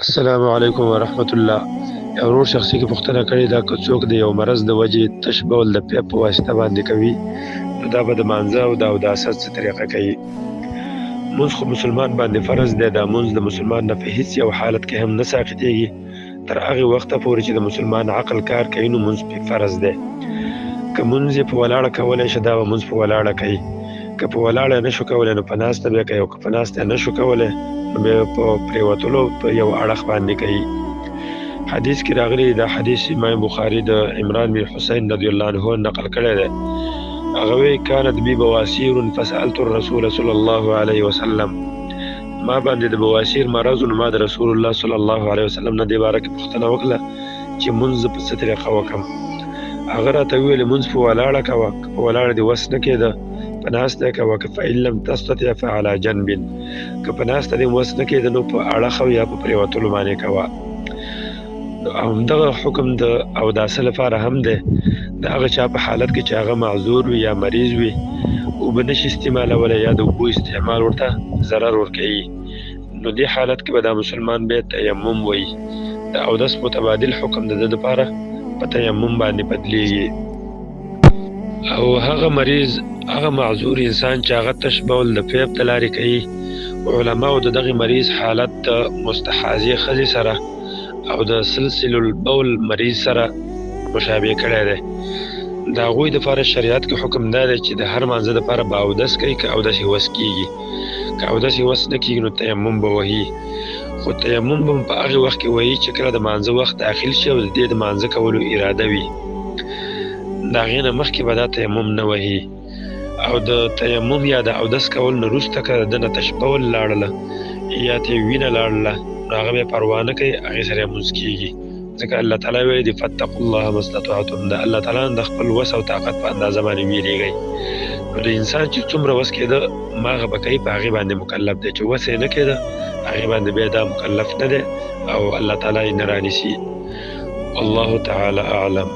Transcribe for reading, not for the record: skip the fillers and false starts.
السلام علیکم ورحمت الله. یو ورور شخصي کې پوښتنه کړې ده که څوک د یو مرض د وجې تش بول د پیپ په واسطه باندې کوي نو دا به د مانځه او د اوداسه څه طریقه کوي. مونځ خو مسلمان باندې فرض دی. دا مونځ د مسلمان نه په هیڅ یو حالت کې هم نه ساقطېږي تر هغې وخته پورې چې د مسلمان عقل کار کوي نو مونځ پې فرض دی. که مونځ یې په ولاړه کولی شي دا به مونځ په ولاړه کوي. که په ولاړه نه شو کولی نو په ناسته به کوي، او که په ناسته نه شو کولی نو بیا په پرېوتلو په یو اړخ باندې کوي. حدیث کې راغلی دا حدیث امام بخاري د عمران بن حسین رضی الله عنه نقل کړی دی. هغه وایي کانت بی بواسیر فسألت الرسول صلی الله علیه وسلم، ما باندې د بواسیر مرض نو ما د رسول الله صلی الله علیه وسلم نه دې باره کې پوښتنه وکړه چې مونځ په څه طریقه وکړم. هغه راته وویل مونځ په ولاړه کوه، که په ولاړه دې وس نه کېده په ناسته کوه، که فإن لم تستطع فعلى جنب، که په ناسته دې وس نه کېده نو په اړخ او یا په پرېوتلو باندې کوه. همدغه حکم د اوداسه لپاره هم دی. د هغه چا په حالت کې چې هغه معذور وي یا مریض وي اوبه نشي استعمالولی یا د اوبو استعمال ورته ضرر ورکوي نو دې حالت کې به دا مسلمان بیا تیمم وایي. د اودس متبادل حکم د ده دپاره په تیمم باندې بدلیږي. او هغه مریض هغه معذور انسان چې هغه تش بول د پیپ د لارې کوي، علماو د دغې مریض حالت د مستحاضې ښځې سره او د سلسل البول مریض سره مشابه کړی دی. د هغوی دپاره شریعت کې حکم دا دی چې د هر مانځه دپاره به اودس کوي که اودس یې وس کېږي. که اودس یې وس نه کېږي نو تیمم به وهي، خو تیمم به په هغې وخت کې وهي چې کله د مانځه وخت داخل شي او د دې د مانځه کولو اراده وي. د هغې نه مخکې به دا تیمم نه وهي. او د تیمم یا د اودس کول نه وروسته که د ده نه تش بول لاړله یا ترې وینه لاړله نو هغه بیا پروا نه کوي، هغې سره یې مونځ کېږي. ځکه الله تعالی ویلي دي فاتقوا الله ما استطعتم، د الله تعالی د خپل وس او طاقت په اندازه باندې ویرېږئ. نو د انسان چې څومره وس کېده هماغه به کوي، په هغې باندې مکلف دی. چې وس یې نه کېده هغې باندې بیا دا مکلف نه دی او الله تعالی یې نه رانیسي. الله تعالی اعلم.